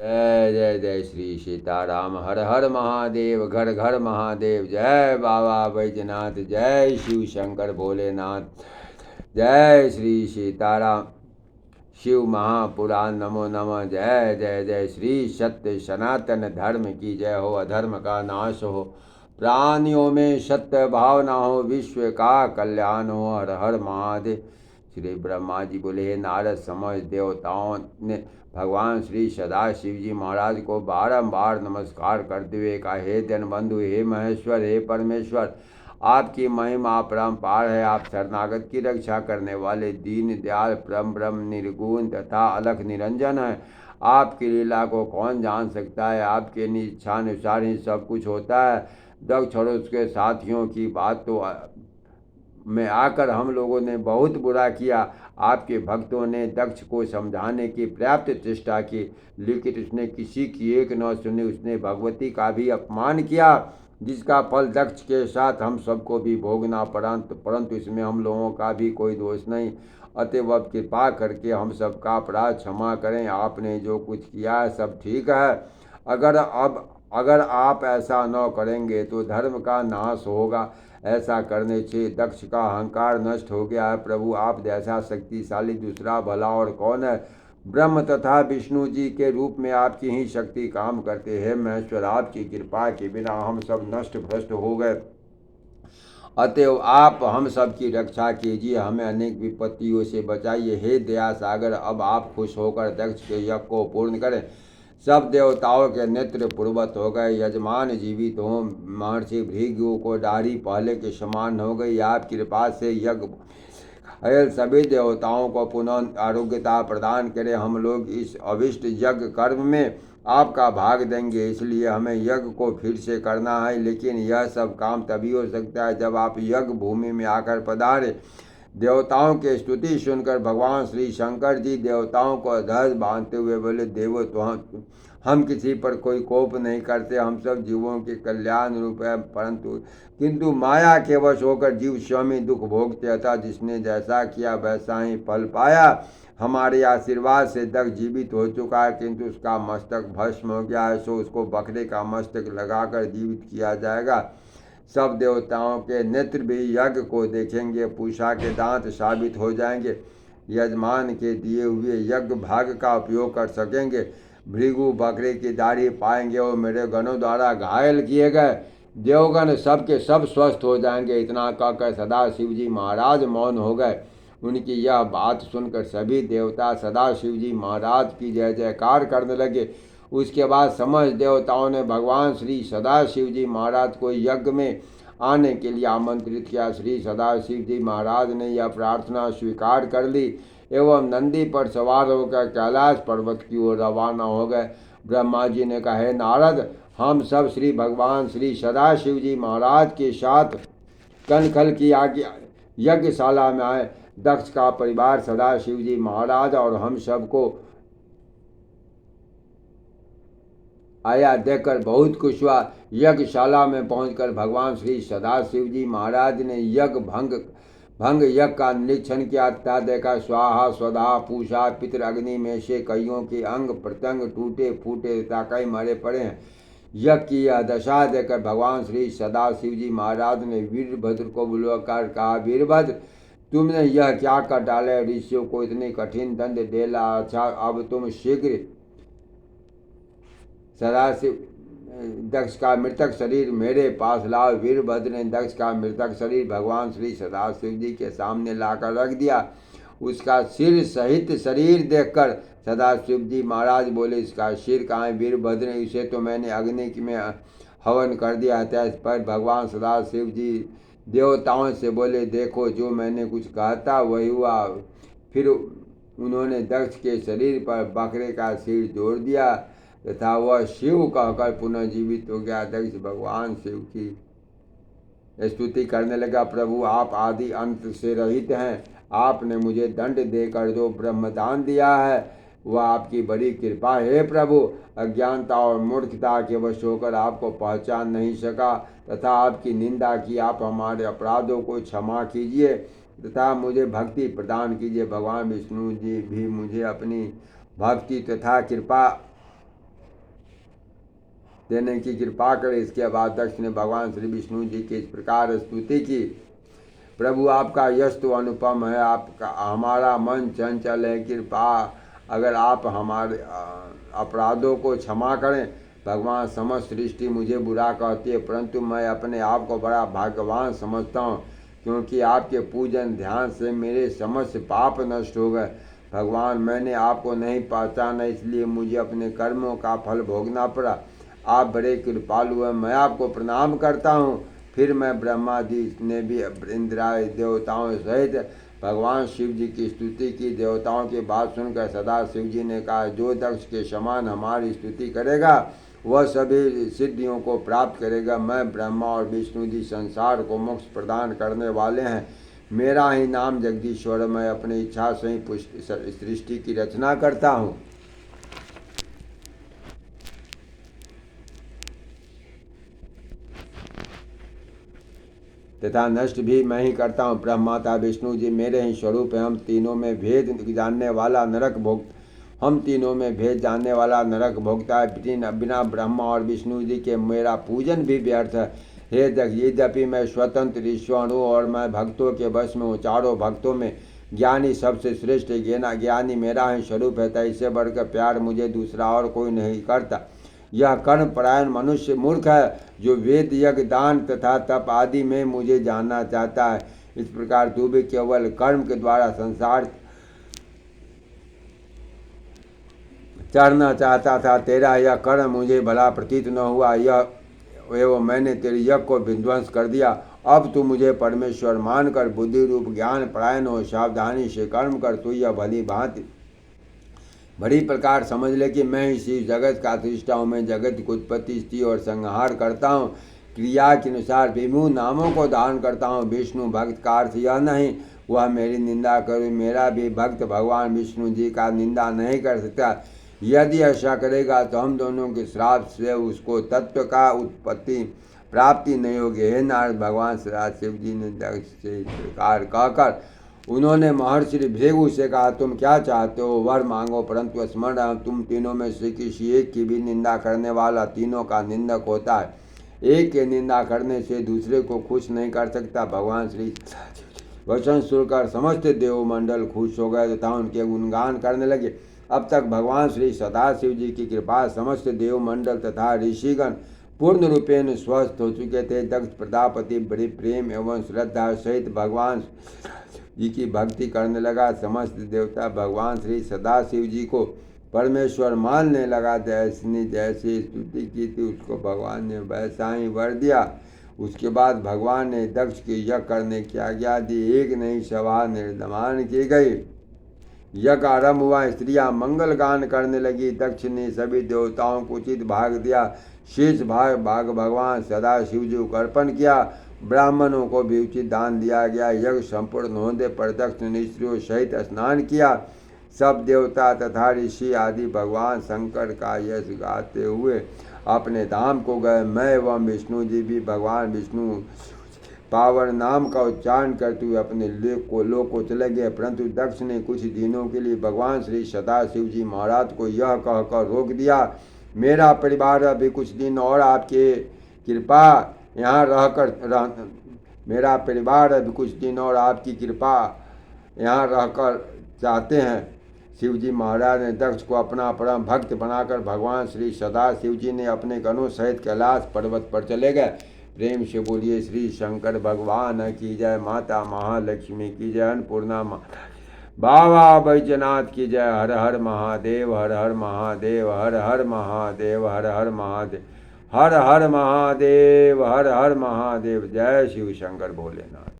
जय जय जय श्री सीताराम। हर हर महादेव, घर घर महादेव। जय बाबा बैजनाथ, जय शिव शंकर भोलेनाथ। जय श्री सीताराम। शिव महापुराण नमो नमः। जय जय जय श्री सत्य सनातन धर्म की जय हो, अधर्म का नाश हो, प्राणियों में सत्य भावना हो, विश्व का कल्याण हो। हर हर महादेव। श्री ब्रह्मा जी बोले, हे नारद, समस्त देवताओं ने भगवान श्री सदाशिव जी महाराज को बारंबार नमस्कार करते हुए कहा, हे जनबंधु, हे महेश्वर, हे परमेश्वर, आपकी महिमा अपरंपार है। आप शरणागत की रक्षा करने वाले दीन दयाल परम ब्रह्म निर्गुण तथा अलख निरंजन है। आपकी लीला को कौन जान सकता है। आपके इच्छानुसार ही सब कुछ होता है। दक्ष और उसके साथियों की बात तो में आकर हम लोगों ने बहुत बुरा किया। आपके भक्तों ने दक्ष को समझाने की पर्याप्त चेष्टा की, लेकिन उसने किसी की एक न सुनी। उसने भगवती का भी अपमान किया, जिसका फल दक्ष के साथ हम सबको भी भोगना पड़ा। परंतु इसमें हम लोगों का भी कोई दोष नहीं। अतएव अब कृपा करके हम सबका अपराध क्षमा करें। आपने जो कुछ किया है सब ठीक है। अगर आप ऐसा न करेंगे तो धर्म का नाश होगा। ऐसा करने से दक्ष का अहंकार नष्ट हो गया है। प्रभु, आप जैसा शक्तिशाली दूसरा भला और कौन है। ब्रह्म तथा विष्णु जी के रूप में आपकी ही शक्ति काम करते हैं। महेश्वर, आपकी कृपा के बिना हम सब नष्ट भ्रष्ट हो गए। अतएव आप हम सब की रक्षा कीजिए, हमें अनेक विपत्तियों से बचाइए। हे दया सागर, अब आप खुश होकर दक्ष के यज्ञ को पूर्ण करें। सब देवताओं के नेत्र पूर्वत हो गए। यजमान जीवित हो। महर्षि भृगु को दाढ़ी पहले के समान हो गई। आप कृपा से यज्ञ सभी देवताओं को पुनः आरोग्यता प्रदान करें। हम लोग इस अभिष्ट यज्ञ कर्म में आपका भाग देंगे, इसलिए हमें यज्ञ को फिर से करना है। लेकिन यह सब काम तभी हो सकता है जब आप यज्ञ भूमि में आकर पधारे। देवताओं की स्तुति सुनकर भगवान श्री शंकर जी देवताओं को धैर्य बांधते हुए बोले, देवो, तो हम किसी पर कोई कोप नहीं करते। हम सब जीवों के कल्याण रूप है, किंतु माया के वश होकर जीव स्वामी दुख भोगते था। जिसने जैसा किया वैसा ही फल पाया। हमारे आशीर्वाद से दक्ष जीवित हो चुका है, किंतु उसका मस्तक भस्म हो गया है। सो उसको बकरे का मस्तक लगाकर जीवित किया जाएगा। सब देवताओं के नेत्र भी यज्ञ को देखेंगे। पूषा के दांत साबित हो जाएंगे। यजमान के दिए हुए यज्ञ भाग का उपयोग कर सकेंगे। भृगु बकरे की दाढ़ी पाएंगे और मेरे गणों द्वारा घायल किए गए देवगण सब के सब स्वस्थ हो जाएंगे। इतना कहकर सदाशिव जी महाराज मौन हो गए। उनकी यह बात सुनकर सभी देवता सदाशिव जी महाराज की जय जयकार करने लगे। उसके बाद समस्त देवताओं ने भगवान श्री सदाशिव जी महाराज को यज्ञ में आने के लिए आमंत्रित किया। श्री सदाशिव जी महाराज ने यह प्रार्थना स्वीकार कर ली एवं नंदी पर सवार होकर कैलाश पर्वत की ओर रवाना हो गए। ब्रह्मा जी ने कहा, हे नारद, हम सब श्री भगवान श्री सदाशिव जी महाराज के साथ कनखल की आज्ञा यज्ञशाला में आए। दक्ष का परिवार सदाशिव जी महाराज और हम सबको आया देखकर बहुत खुश हुआ। यज्ञशाला में पहुंचकर भगवान श्री सदाशिव जी महाराज ने भंग यज्ञ का निरीक्षण किया तथा देखा स्वाहा स्वधा पूषा पितर अग्नि में से कईयों के अंग प्रत्यंग टूटे फूटे तथा कई मरे पड़े हैं। यज्ञ की यह दशा देखकर भगवान श्री सदाशिव जी महाराज ने वीरभद्र को बुलवाकर कहा, वीरभद्र, तुमने यह क्या कर डाले। ऋषियों को इतनी कठिन दंड देला। अच्छा, अब तुम शीघ्र सदाशिव दक्ष का मृतक शरीर मेरे पास लाओ। वीरभद्र ने दक्ष का मृतक शरीर भगवान श्री सदाशिव जी के सामने लाकर रख दिया। उसका सिर सहित शरीर देखकर सदाशिव जी महाराज बोले, इसका सिर कहाँ है। वीरभद्र ने, इसे तो मैंने अग्नि में हवन कर दिया था। इस पर भगवान सदाशिव जी देवताओं से बोले, देखो, जो मैंने कुछ कहा था वही हुआ। फिर उन्होंने दक्ष के शरीर पर बकरे का सिर जोड़ दिया तथा वह शिव कहकर पुनः जीवित हो गया। दक्ष भगवान शिव की स्तुति करने लगा, प्रभु, आप आदि अंत से रहित हैं। आपने मुझे दंड देकर जो ब्रह्मदान दिया है वह आपकी बड़ी कृपा है। प्रभु, अज्ञानता और मूर्खता के वश होकर आपको पहचान नहीं सका तथा आपकी निंदा की। आप हमारे अपराधों को क्षमा कीजिए तथा मुझे भक्ति प्रदान कीजिए। भगवान विष्णु जी भी मुझे अपनी भक्ति तथा कृपा देने की कृपा करे। इसके बाद दक्ष ने भगवान श्री विष्णु जी की इस प्रकार स्तुति की। प्रभु आपका यश तो अनुपम है, आपका हमारा मन चंचल है, कृपा अगर आप हमारे अपराधों को क्षमा करें। भगवान समस्त सृष्टि मुझे बुरा कहती है, परंतु मैं अपने आप को बड़ा भाग्यवान समझता हूँ, क्योंकि आपके पूजन ध्यान से मेरे समस्त पाप नष्ट हो गए। भगवान मैंने आपको नहीं पहचाना, इसलिए मुझे अपने कर्मों का फल भोगना पड़ा। आप बड़े कृपालु हैं, मैं आपको प्रणाम करता हूँ। फिर मैं ब्रह्मा जी ने भी इंद्रादि देवताओं सहित भगवान शिव जी की स्तुति की। देवताओं की बात सुनकर सदा शिव जी ने कहा, जो दक्ष के समान हमारी स्तुति करेगा वह सभी सिद्धियों को प्राप्त करेगा। मैं ब्रह्मा और विष्णु जी संसार को मोक्ष प्रदान करने वाले हैं। मेरा ही नाम जगदीश्वर, मैं अपनी इच्छा से ही सृष्टि की रचना करता हूँ तथा नष्ट भी मैं ही करता हूँ। ब्रह्माता विष्णु जी मेरे ही स्वरूप है। हम तीनों में भेद जानने वाला नरक भोगता है। बिना ब्रह्मा और विष्णु जी के मेरा पूजन भी व्यर्थ है। हे दक्ष, यद्यपि मैं स्वतंत्र ईश्वर हूँ और मैं भक्तों के वश में हूँ, चारों भक्तों में ज्ञानी सबसे श्रेष्ठ ज्ञानी मेरा ही स्वरूप है, तो इससे बढ़कर प्यार मुझे दूसरा और कोई नहीं करता। यह कर्मपरायण मनुष्य मूर्ख है, जो वेद यज्ञ दान तथा तप आदि में मुझे जानना चाहता है। इस प्रकार तू भी केवल कर्म के द्वारा संसार चढ़ना चाहता था। तेरा यह कर्म मुझे भला प्रतीत न हुआ, एवं मैंने तेरे यज्ञ को विध्वंस कर दिया। अब तू मुझे परमेश्वर मानकर बुद्धि रूप ज्ञान परायण हो, सावधानी से कर्म कर। तू यह भली भांति बड़ी प्रकार समझ ले कि मैं ही शिव जगत का सृष्टा हूँ। मैं जगत की उत्पत्ति, स्थिति और संहार करता हूँ। क्रिया के अनुसार विभिन्न नामों को धारण करता हूँ। विष्णु भक्त का अर्थ यह नहीं वह मेरी निंदा करे। मेरा भी भक्त भगवान विष्णु जी का निंदा नहीं कर सकता। यदि ऐसा करेगा तो हम दोनों के श्राप से उसको तत्व का उत्पत्ति प्राप्ति नहीं होगी। हे नारद, भगवान शिव जी ने दक्ष से इस प्रकार कहकर उन्होंने महर्षि भृगु से कहा, तुम क्या चाहते हो? वर मांगो, परंतु स्मरण तुम तीनों में से किसी एक की भी निंदा करने वाला तीनों का निंदक होता है। एक के निंदा करने से दूसरे को खुश नहीं कर सकता। भगवान श्री वचन सुनकर समस्त देवमंडल खुश हो गए तथा उनके गुणगान करने लगे। अब तक भगवान श्री सदाशिव जी की कृपा समस्त देवमंडल तथा ऋषिगण पूर्ण रूपेण स्वस्थ हो चुके थे। दक्ष प्रजापति बड़े प्रेम एवं श्रद्धा सहित भगवान जी की भक्ति करने लगा। समस्त देवता भगवान श्री सदाशिव जी को परमेश्वर मानने लगा। जैसी स्तुति की थी उसको भगवान ने वैसा ही वर दिया। उसके बाद भगवान ने दक्ष के यज्ञ करने की आज्ञा दी। एक नई सभा निर्माण की गई। यज्ञ आरंभ हुआ। स्त्रियां मंगल गान करने लगी। दक्ष ने सभी देवताओं को उचित भाग दिया। शेष भाग भगवान सदाशिव जी को अर्पण किया। ब्राह्मणों को भी उचित दान दिया गया। यज्ञ संपूर्ण होने पर दक्ष ने स्त्रियों सहित स्नान किया। सब देवता तथा ऋषि आदि भगवान शंकर का यश गाते हुए अपने धाम को गए। मैं एवं विष्णु जी भी भगवान विष्णु पावन नाम का उच्चारण करते हुए अपने लोक को चले गए। परंतु दक्ष ने कुछ दिनों के लिए भगवान श्री सदाशिव जी महाराज को यह कहकर रोक दिया, मेरा परिवार अभी कुछ दिन और आपके कृपा यहाँ रहकर चाहते हैं। शिव जी महाराज ने दक्ष को अपना परम भक्त बनाकर भगवान श्री सदाशिव जी ने अपने गणों सहित कैलाश पर्वत पर चले गए। प्रेम से बोलिए श्री शंकर भगवान की जय। माता महालक्ष्मी की जय। अन्नपूर्णा बाबा बैजनाथ की जय। हर हर महादेव, हर हर महादेव, हर हर महादेव, हर हर महादेव, हर हर महादेव, हर हर महादेव। जय शिव शंकर भोलेनाथ।